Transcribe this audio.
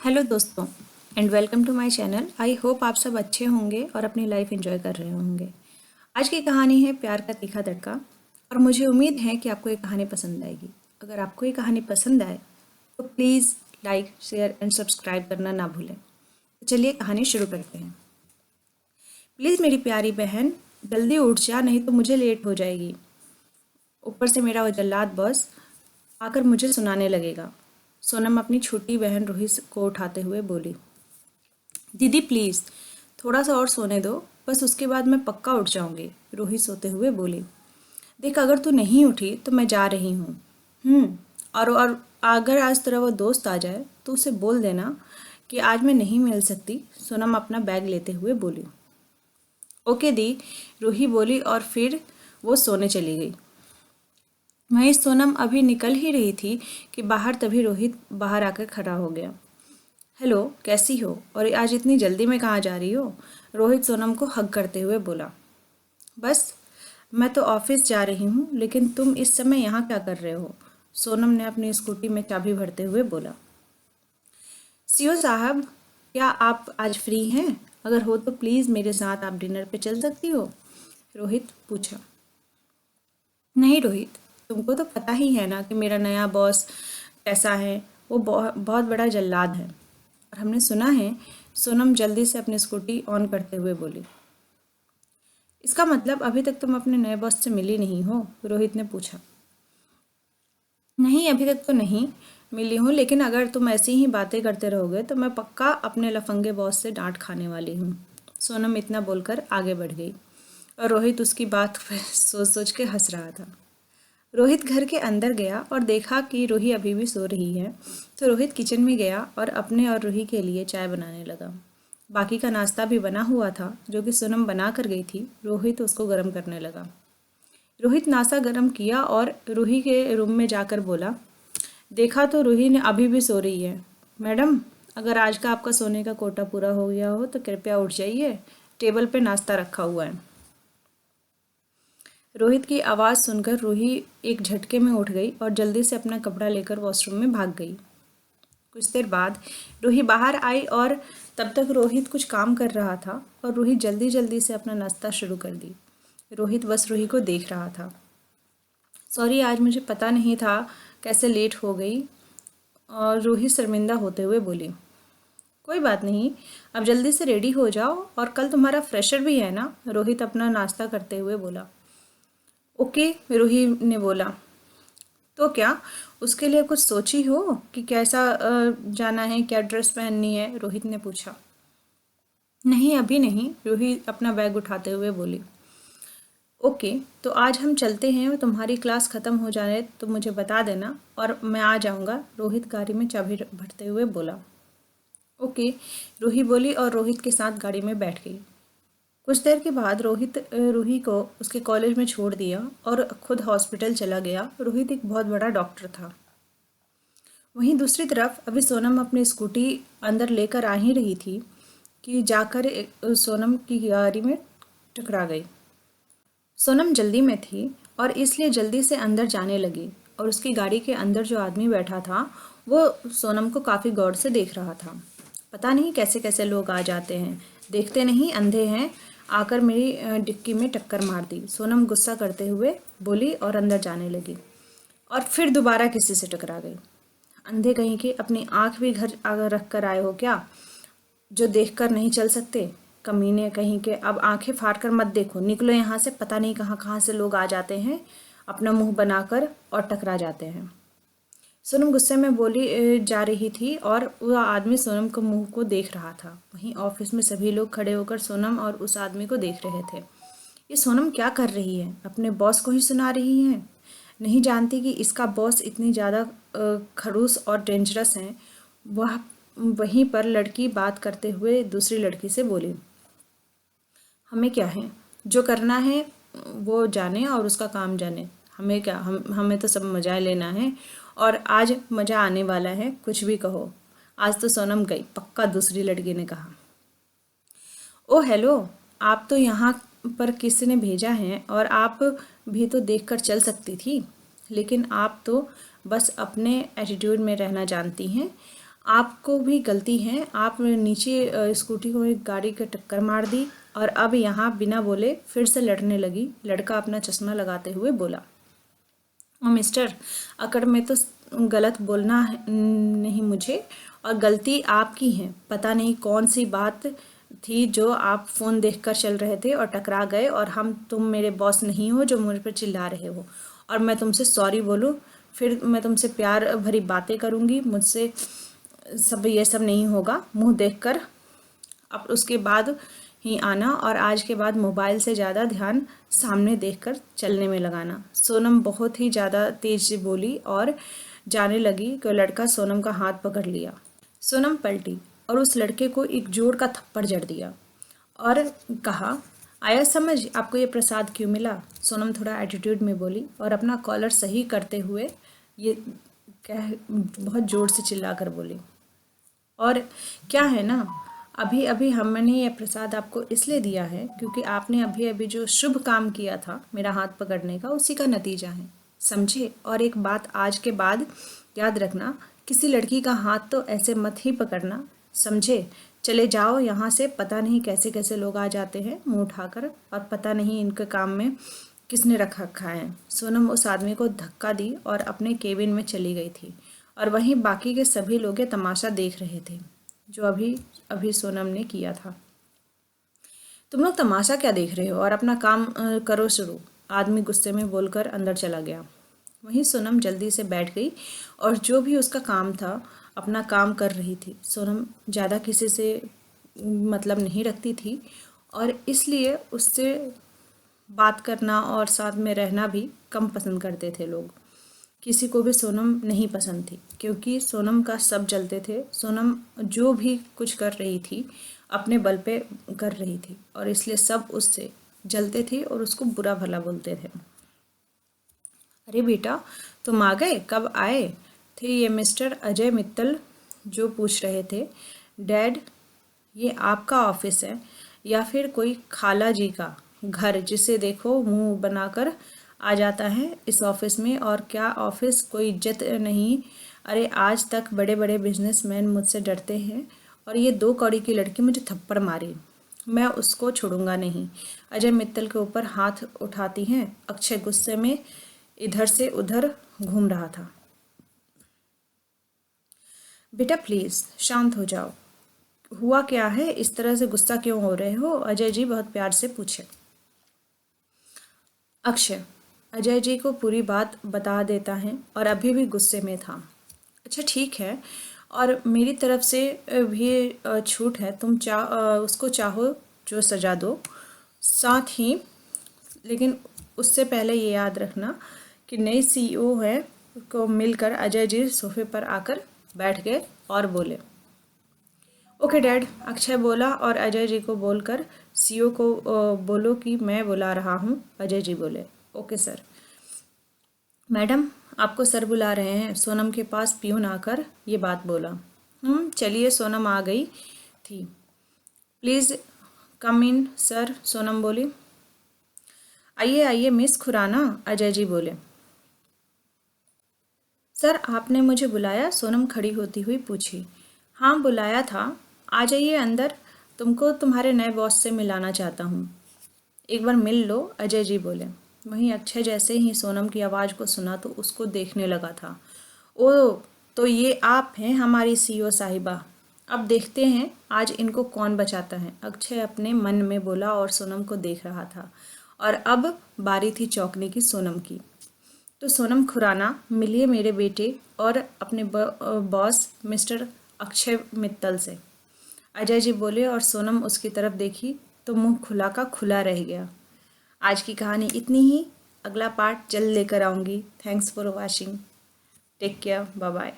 Hello दोस्तों and welcome to my channel. I hope आप सब अच्छे होंगे और अपनी लाइफ एंजॉय कर रहे होंगे। आज की कहानी है प्यार का तीखा तड़का और मुझे उम्मीद है कि आपको ये कहानी पसंद आएगी। अगर आपको ये कहानी पसंद आए तो please like share and subscribe करना ना भूलें। तो चलिए कहानी शुरू करते हैं। प्लीज़ मेरी प्यारी बहन जल्दी उठ जा, नहीं तो मुझे लेट हो जाएगी। ऊपर से मेरा वो जल्लाद बॉस आकर मुझे सुनाने लगेगा। सोनम अपनी छोटी बहन रोहित को उठाते हुए बोली, दीदी प्लीज़ थोड़ा सा और सोने दो, बस उसके बाद मैं पक्का उठ जाऊंगी। रोहित सोते हुए बोली, देख अगर तू नहीं उठी तो मैं जा रही हूँ। और अगर आज तेरा वो दोस्त आ जाए तो उसे बोल देना कि आज मैं नहीं मिल सकती। सोनम अपना बैग लेते हुए बोली। ओके दी, रूही बोली और फिर वो सोने चली गई। वहीं सोनम अभी निकल ही रही थी कि बाहर तभी रोहित बाहर आकर खड़ा हो गया। हेलो, कैसी हो और आज इतनी जल्दी में कहाँ जा रही हो? रोहित सोनम को हग करते हुए बोला। बस मैं तो ऑफिस जा रही हूँ, लेकिन तुम इस समय यहाँ क्या कर रहे हो? सोनम ने अपनी स्कूटी में चाबी भरते हुए बोला। सीओ साहब, क्या आप आज फ्री हैं? अगर हो तो प्लीज़ मेरे साथ आप डिनर पे चल सकती हो? रोहित पूछा। नहीं रोहित, तुमको तो पता ही है ना कि मेरा नया बॉस कैसा है। वो बहुत बड़ा जल्लाद है और हमने सुना है। सोनम जल्दी से अपनी स्कूटी ऑन करते हुए बोली। इसका मतलब अभी तक तुम अपने नए बॉस से मिली नहीं हो? रोहित ने पूछा। नहीं, अभी तक तो नहीं मिली हूँ, लेकिन अगर तुम ऐसी ही बातें करते रहोगे तो मैं पक्का अपने लफंगे बॉस से डांट खाने वाली हूँ। सोनम इतना बोलकर आगे बढ़ गई और रोहित उसकी बात पर सोच सोच के हंस रहा था। रोहित घर के अंदर गया और देखा कि रूही अभी भी सो रही है, तो रोहित किचन में गया और अपने और रूही के लिए चाय बनाने लगा। बाकी का नाश्ता भी बना हुआ था जो कि सोनम बना कर गई थी। रोहित उसको गर्म करने लगा। रोहित नाश्ता गर्म किया और रूही के रूम में जाकर बोला। देखा तो रूही ने अभी भी सो रही है। मैडम, अगर आज का आपका सोने का कोटा पूरा हो गया हो तो कृपया उठ जाइए, टेबल पे नाश्ता रखा हुआ है। रोहित की आवाज़ सुनकर रूही एक झटके में उठ गई और जल्दी से अपना कपड़ा लेकर वॉशरूम में भाग गई। कुछ देर बाद रूही बाहर आई और तब तक रोहित कुछ काम कर रहा था और रूही जल्दी जल्दी से अपना नाश्ता शुरू कर दी। रोहित बस रूही को देख रहा था। सॉरी, आज मुझे पता नहीं था कैसे लेट हो गई। और रूही शर्मिंदा होते हुए बोली। कोई बात नहीं, अब जल्दी से रेडी हो जाओ और कल तुम्हारा फ्रेशर भी है ना? रोहित अपना नाश्ता करते हुए बोला। ओके, रूही ने बोला। तो क्या उसके लिए कुछ सोची हो कि कैसा जाना है, क्या ड्रेस पहननी है? रोहित ने पूछा। नहीं, अभी नहीं, रूही अपना बैग उठाते हुए बोली। ओके, तो आज हम चलते हैं और तुम्हारी क्लास ख़त्म हो जाए तो मुझे बता देना और मैं आ जाऊंगा। रोहित गाड़ी में चाबी भरते हुए बोला। ओके, रूही बोली और रोहित के साथ गाड़ी में बैठ गई। कुछ देर के बाद रोहित रूही को उसके कॉलेज में छोड़ दिया और खुद हॉस्पिटल चला गया। रोहित एक बहुत बड़ा डॉक्टर था। वहीं दूसरी तरफ अभी सोनम अपनी स्कूटी अंदर लेकर आ ही रही थी कि जाकर सोनम की गाड़ी में टकरा गई। सोनम जल्दी में थी और इसलिए जल्दी से अंदर जाने लगी और उसकी गाड़ी के अंदर जो आदमी बैठा था वो सोनम को काफ़ी गौर से देख रहा था। पता नहीं कैसे कैसे लोग आ जाते हैं, देखते नहीं अंधे हैं, आकर मेरी डिक्की में टक्कर मार दी। सोनम गुस्सा करते हुए बोली और अंदर जाने लगी और फिर दोबारा किसी से टकरा गई। अंधे कहीं के, अपनी आंख भी घर आकर रख कर आए हो क्या, जो देखकर नहीं चल सकते? कमीने कहीं के, अब आंखें फाड़ कर मत देखो, निकलो यहाँ से। पता नहीं कहाँ कहाँ से लोग आ जाते हैं, अपना मुंह बनाकर और टकरा जाते हैं। सोनम गुस्से में बोली जा रही थी और वह आदमी सोनम को मुंह को देख रहा था। वहीं ऑफिस में सभी लोग खड़े होकर सोनम और उस आदमी को देख रहे थे। ये सोनम क्या कर रही है? अपने बॉस को ही सुना रही है। नहीं जानती कि इसका बॉस इतनी ज़्यादा खड़ूस और डेंजरस है। वह वहीं पर लड़की बात करते हुए दूसरी लड़की से बोली। हमें क्या है, जो करना है वो जाने और उसका काम जाने। हमें क्या, हमें तो सब मजा लेना है और आज मज़ा आने वाला है, कुछ भी कहो। आज तो सोनम गई पक्का, दूसरी लड़की ने कहा। ओ हेलो, आप तो यहाँ पर किसी ने भेजा है और आप भी तो देखकर चल सकती थी, लेकिन आप तो बस अपने एटीट्यूड में रहना जानती हैं। आपको भी गलती है, आप नीचे स्कूटी को एक गाड़ी की टक्कर मार दी और अब यहाँ बिना बोले फिर से लड़ने लगी। लड़का अपना चश्मा लगाते हुए बोला, मिस्टर, अगर मैं तो गलत बोलना नहीं मुझे, और गलती आपकी है। पता नहीं कौन सी बात थी जो आप फ़ोन देखकर चल रहे थे और टकरा गए, और तुम मेरे बॉस नहीं हो जो मुझ पर चिल्ला रहे हो। और मैं तुमसे सॉरी बोलूँ, फिर मैं तुमसे प्यार भरी बातें करूँगी, मुझसे ये सब नहीं होगा। मुंह देखकर अब उसके बाद ही आना, और आज के बाद मोबाइल से ज़्यादा ध्यान सामने देखकर चलने में लगाना। सोनम बहुत ही ज़्यादा तेज से बोली और जाने लगी कि लड़का सोनम का हाथ पकड़ लिया। सोनम पलटी और उस लड़के को एक जोर का थप्पड़ जड़ दिया और कहा, आया समझ आपको ये प्रसाद क्यों मिला? सोनम थोड़ा एटीट्यूड में बोली और अपना कॉलर सही करते हुए ये कह बहुत ज़ोर से चिल्ला कर बोली, और क्या है ना, अभी अभी हमने ये प्रसाद आपको इसलिए दिया है क्योंकि आपने अभी अभी जो शुभ काम किया था मेरा हाथ पकड़ने का, उसी का नतीजा है, समझे? और एक बात आज के बाद याद रखना, किसी लड़की का हाथ तो ऐसे मत ही पकड़ना, समझे? चले जाओ यहाँ से। पता नहीं कैसे कैसे लोग आ जाते हैं मुंह उठाकर, और पता नहीं इनके काम में किसने रखा है। सोनम उस आदमी को धक्का दी और अपने केबिन में चली गई थी, और वहीं बाकी के सभी लोग ये तमाशा देख रहे थे जो अभी अभी सोनम ने किया था। तुम लोग तमाशा क्या देख रहे हो, और अपना काम करो शुरू, आदमी गुस्से में बोलकर अंदर चला गया। वहीं सोनम जल्दी से बैठ गई और जो भी उसका काम था अपना काम कर रही थी। सोनम ज़्यादा किसी से मतलब नहीं रखती थी, और इसलिए उससे बात करना और साथ में रहना भी कम पसंद करते थे लोग। किसी को भी सोनम नहीं पसंद थी क्योंकि सोनम का सब जलते थे। सोनम जो भी कुछ कर रही थी अपने बल पे कर रही थी, और इसलिए सब उससे जलते थे और उसको बुरा भला बोलते थे। अरे बेटा, तुम आ गए, कब आए थे? ये मिस्टर अजय मित्तल जो पूछ रहे थे। डैड, ये आपका ऑफिस है या फिर कोई खाला जी का घर जिसे देखो मुंह बनाकर आ जाता है इस ऑफिस में? और क्या ऑफिस कोई इज्जत नहीं? अरे आज तक बड़े बड़े बिजनेसमैन मुझसे डरते हैं, और ये 2 कौड़ी की लड़की मुझे थप्पड़ मारी, मैं उसको छोड़ूंगा नहीं। अजय मित्तल के ऊपर हाथ उठाती हैं। अक्षय गुस्से में इधर से उधर घूम रहा था। बेटा प्लीज शांत हो जाओ, हुआ क्या है? इस तरह से गुस्सा क्यों हो रहे हो? अजय जी बहुत प्यार से पूछे। अक्षय अजय जी को पूरी बात बता देता है और अभी भी गुस्से में था। अच्छा ठीक है, और मेरी तरफ से भी छूट है, तुम उसको चाहो जो सजा दो, साथ ही लेकिन उससे पहले ये याद रखना कि नई सीईओ है को मिलकर अजय जी सोफे पर आकर बैठ गए और बोले, ओके डैड। अक्षय बोला और अजय जी को बोलकर सीईओ को बोलो कि मैं बुला रहा हूँ। अजय जी बोले, ओके सर। मैडम, आपको सर बुला रहे हैं। सोनम के पास पियून आकर ये बात बोला। चलिए, सोनम आ गई थी। Please come in sir, Sonam बोली। आइए आइए मिस खुराना, अजय जी बोले। सर आपने मुझे बुलाया? सोनम खड़ी होती हुई पूछी। हाँ बुलाया था, आ जाइए अंदर, तुमको तुम्हारे नए बॉस से मिलाना चाहता हूँ, एक बार मिल लो, अजय जी बोले। वहीं अक्षय जैसे ही सोनम की आवाज़ को सुना तो उसको देखने लगा था। ओ, तो ये आप हैं हमारी सीईओ साहिबा, अब देखते हैं आज इनको कौन बचाता है, अक्षय अपने मन में बोला और सोनम को देख रहा था। और अब बारी थी चौंकने की सोनम की। तो सोनम खुराना, मिलिए मेरे बेटे और अपने बॉस मिस्टर अक्षय मित्तल से, अजय जी बोले, और सोनम उसकी तरफ देखी तो मुंह खुला का खुला रह गया। आज की कहानी इतनी ही, अगला पार्ट जल्द लेकर आऊँगी। Thanks for watching, take care, bye bye.